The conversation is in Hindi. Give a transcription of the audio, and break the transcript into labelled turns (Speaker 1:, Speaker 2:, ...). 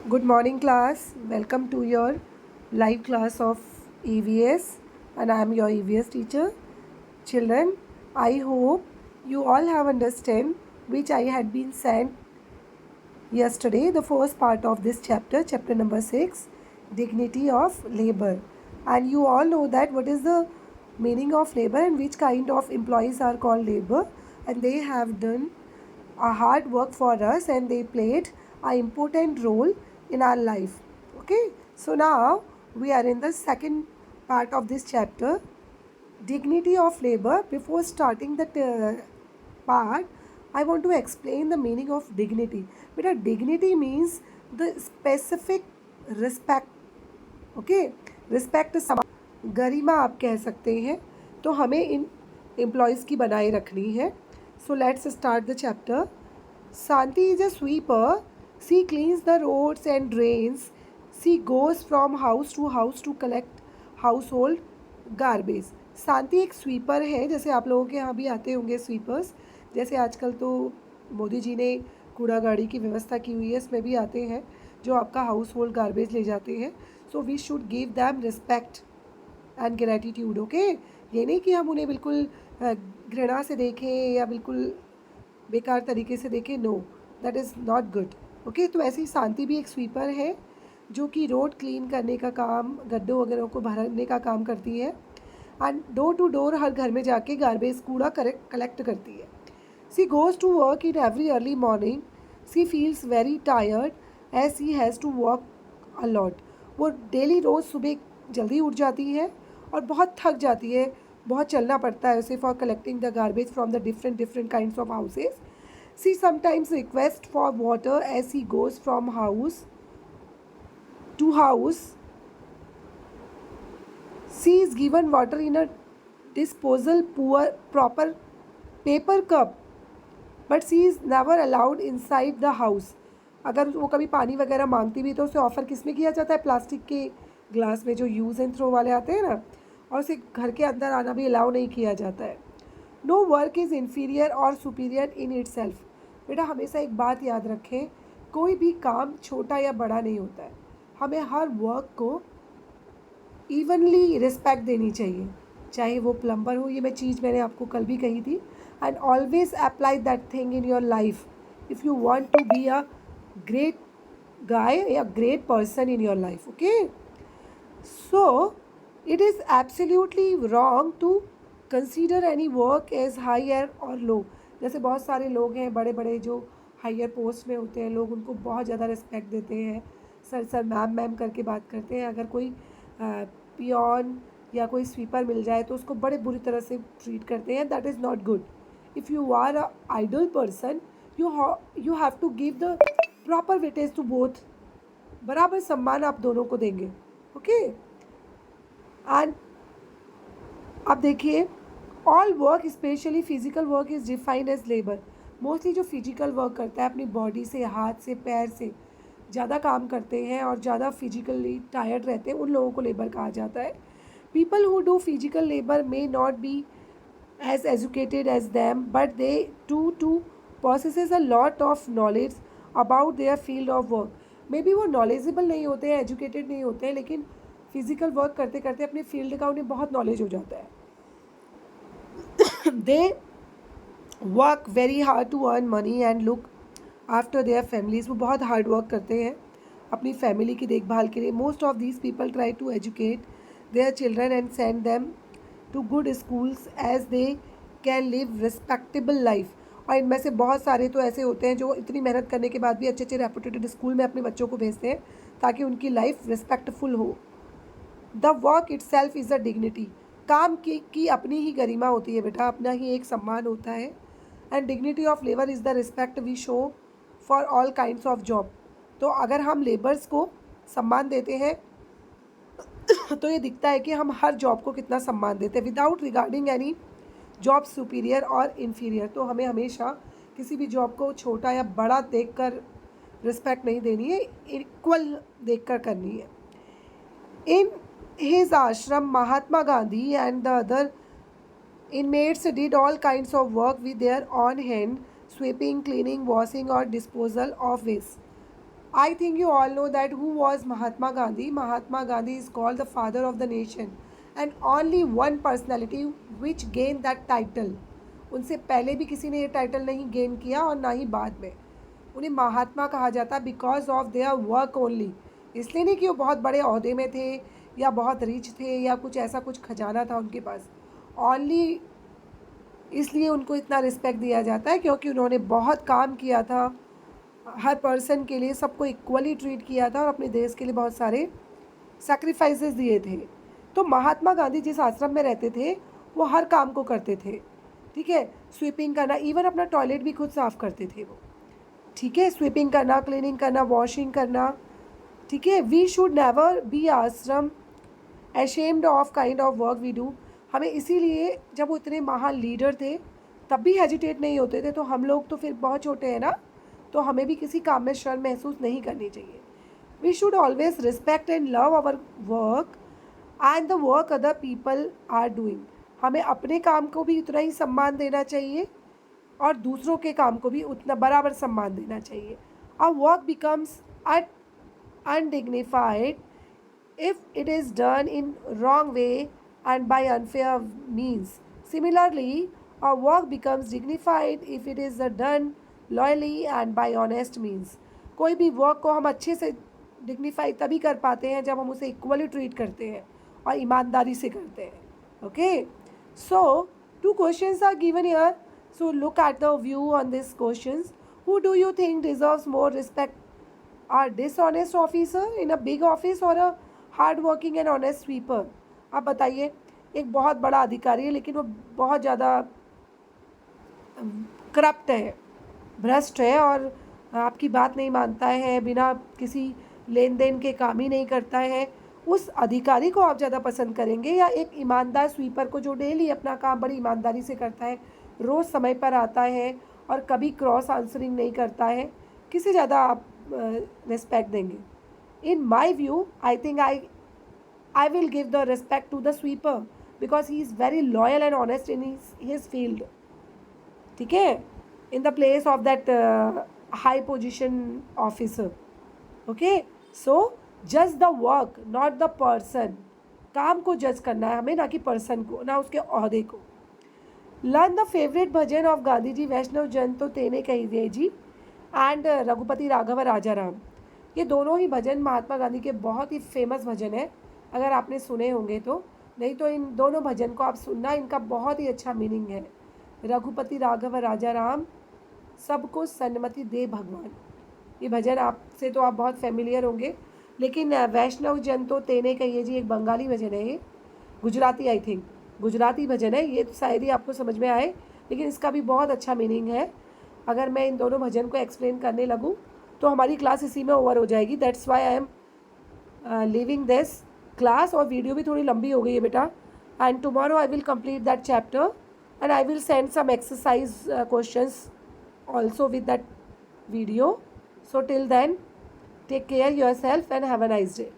Speaker 1: Good morning, class. Welcome to your live class of EVS, and I am your EVS teacher. Children, I hope you all have understand which I had been sent yesterday, the first part of this chapter, chapter number 6, dignity of labor. And you all know that what is the meaning of labor and which kind of employees are called labor, and they have done a hard work for us and they played an important role in our life. Okay, so now we are in the second part of this chapter, dignity of labor. Before starting that part, I want to explain the meaning of dignity. Beta, dignity means the specific respect. Okay, respect गरिमा आप कह सकते हैं, तो हमें इन एम्प्लॉयज़ की बनाए रखनी है. So let's start the chapter. Shanti is a sweeper. She cleans the roads and drains. She goes from house to collect household garbage. Shanti एक स्वीपर है, जैसे आप लोगों के यहाँ भी आते होंगे स्वीपर्स. जैसे आजकल तो मोदी जी ने कूड़ा गाड़ी की व्यवस्था की हुई है, इसमें भी आते हैं जो आपका हाउस होल्ड गार्बेज ले जाते हैं. So we should give them respect and gratitude. Okay, ये नहीं कि हम उन्हें बिल्कुल घृणा से देखें या बिल्कुल बेकार तरीके से देखें. No, that is not good. Okay, तो ऐसी शांति भी एक स्वीपर है जो कि रोड क्लीन करने का काम, गड्ढों वगैरह को भरने का काम करती है. एंड डोर टू डोर हर घर में जाके गार्बेज कूड़ा कलेक्ट करती है. She goes to work in every early morning. She feels very tired as she has to work a lot. वो डेली रोज़ सुबह जल्दी उठ जाती है और बहुत थक जाती है, बहुत चलना पड़ता है उसे for collecting the garbage from the different kinds of houses. She sometimes request for water as she goes from house to house. She is given water in a disposal proper paper cup, but she is never allowed inside the house. अगर वो कभी पानी वगैरह मांगती भी तो उसे ऑफ़र किस में किया जाता है? प्लास्टिक के ग्लास में, जो यूज़ एंड थ्रो वाले आते हैं ना, और उसे घर के अंदर आना भी अलाउ नहीं किया जाता है. नो वर्क इज़ इन्फीरियर और सुपीरियर इन इट सेल्फ. बेटा हमेशा एक बात याद रखें, कोई भी काम छोटा या बड़ा नहीं होता है. हमें हर वर्क को इवनली रिस्पेक्ट देनी चाहिए, चाहे वो प्लम्बर हो. ये मैंने आपको कल भी कही थी. And always apply that thing in your life if you want to be a great guy या great person in your life. Okay, so it is absolutely wrong to consider any work as higher or low. जैसे बहुत सारे लोग हैं बड़े बड़े जो हायर पोस्ट में होते हैं, लोग उनको बहुत ज़्यादा रिस्पेक्ट देते हैं, सर सर मैम मैम करके बात करते हैं. अगर कोई पियोन या कोई स्वीपर मिल जाए तो उसको बड़े बुरी तरह से ट्रीट करते हैं. That is not good. If you are a ideal person, you have to give the proper weightage to both. बराबर सम्मान आप दोनों को देंगे. ओके, एंड अब देखिए, all work specially physical work is defined as labour. Mostly जो फिजिकल वर्क करता है अपनी बॉडी से, हाथ से, पैर से ज़्यादा काम करते हैं और ज़्यादा फिजिकली टायर्ड रहते हैं, उन लोगों को लेबर कहा जाता है. People who do physical labour may not be as educated as them, but they too possesses a lot of knowledge about their field of work. May be वो नॉलेजेबल नहीं होते हैं, एजुकेटेड नहीं होते हैं, लेकिन फिजिकल वर्क करते करते अपने फील्ड का उन्हें बहुत नॉलेज हो जाता है. They work very hard to earn money and look after their families. वो बहुत हार्ड वर्क करते हैं अपनी फैमिली की देखभाल के लिए. Most of these people try to educate their children and send them to good schools as they can live respectable life. और इनमें से बहुत सारे तो ऐसे होते हैं जो इतनी मेहनत करने के बाद भी अच्छे अच्छे रेपुटेड स्कूल में अपने बच्चों को भेजते हैं ताकि उनकी लाइफ रिस्पेक्टफुल हो. The work it self is a dignity. काम की अपनी ही गरिमा होती है बेटा, अपना ही एक सम्मान होता है. And dignity of labour is the respect we show for all kinds of job. तो अगर हम लेबर्स को सम्मान देते हैं तो ये दिखता है कि हम हर जॉब को कितना सम्मान देते हैं, without regarding any job superior और इन्फीरियर. तो हमें हमेशा किसी भी जॉब को छोटा या बड़ा देखकर रिस्पेक्ट नहीं देनी है, इक्वल देखकर करनी है. इन his ashram, Mahatma Gandhi and the other inmates did all kinds of work with their own hand, sweeping, cleaning, washing or disposal of waste. I think you all know that who was Mahatma Gandhi. Mahatma Gandhi is called the father of the nation and only one personality which gained that title. उनसे पहले भी किसी ने ये टाइटल नहीं गेन किया और ना ही बाद में. उन्हें महात्मा कहा जाता because of their work only. इसलिए नहीं कि वो बहुत बड़े अहदे में थे या बहुत रिच थे या कुछ ऐसा कुछ खजाना था उनके पास. ओनली इसलिए उनको इतना रिस्पेक्ट दिया जाता है क्योंकि उन्होंने बहुत काम किया था, हर पर्सन के लिए सबको इक्वली ट्रीट किया था और अपने देश के लिए बहुत सारे सैक्रिफाइसेस दिए थे. तो महात्मा गांधी जिस आश्रम में रहते थे वो हर काम को करते थे. ठीक है, स्वीपिंग करना, इवन अपना टॉयलेट भी खुद साफ़ करते थे वो. ठीक है, स्वीपिंग करना, क्लीनिंग करना, वॉशिंग करना. ठीक है, वी शुड नेवर बी आश्रम ashamed of kind of work we do. हमें इसीलिए जब वो इतने महान लीडर थे तब भी हेजिटेट नहीं होते थे, तो हम लोग तो फिर बहुत छोटे हैं ना, तो हमें भी किसी काम में शर्म महसूस नहीं करनी चाहिए. We should always respect and love our work and the work other people are doing. हमें अपने काम को भी उतना ही सम्मान देना चाहिए और दूसरों के काम को भी उतना बराबर सम्मान देना चाहिए. Our work becomes undignified if it is done in wrong way and by unfair means. Similarly, our work becomes dignified if it is done loyally and by honest means. कोई भी वर्क को हम अच्छे से डिग्निफाई तभी कर पाते हैं जब हम उसे इक्वली ट्रीट करते हैं और ईमानदारी से करते हैं. Okay, so 2 questions are given here. So look at the view on these questions. Who do you think deserves more respect? A dishonest officer in a big office or a hard working and honest sweeper? आप बताइए. एक बहुत बड़ा अधिकारी है लेकिन वो बहुत ज़्यादा करप्ट है, भ्रष्ट है और आपकी बात नहीं मानता है, बिना किसी लेन देन के काम ही नहीं करता है. उस अधिकारी को आप ज़्यादा पसंद करेंगे या एक ईमानदार स्वीपर को जो डेली अपना काम बड़ी ईमानदारी से करता है, रोज़ समय पर आता है और कभी क्रॉस आंसरिंग नहीं करता है? किसे ज़्यादा आप रिस्पेक्ट देंगे? In my view, I think I will give the respect to the sweeper because he is very loyal and honest in his field. ठीक है, in the place of that high position officer. Okay, so judge the work, not the person. काम को जज करना है हमें, ना कि पर्सन को, ना उसके ओहदे को. Learn the favorite bhajan of Gandhi ji, वैष्णव जन तो तेने कही जी एंड रघुपति राघव राजा राम. ये दोनों ही भजन महात्मा गांधी के बहुत ही फेमस भजन है, अगर आपने सुने होंगे तो. नहीं तो इन दोनों भजन को आप सुनना, इनका बहुत ही अच्छा मीनिंग है. रघुपति राघव राजा राम, सबको सन्मति दे भगवान. ये भजन आपसे तो आप बहुत फेमिलियर होंगे. लेकिन वैष्णव जन तो तेने कहिए जी एक बंगाली भजन है, ये गुजराती, आई थिंक गुजराती भजन है. ये तो शायद ही आपको समझ में आए, लेकिन इसका भी बहुत अच्छा मीनिंग है. अगर मैं इन दोनों भजन को एक्सप्लेन करने लगूँ तो हमारी क्लास इसी में ओवर हो जाएगी. That's why I am leaving this class. और वीडियो भी थोड़ी लंबी हो गई है बेटा. And tomorrow I will complete that chapter and I will send some exercise questions also with that video. So till then take care yourself and have a nice day.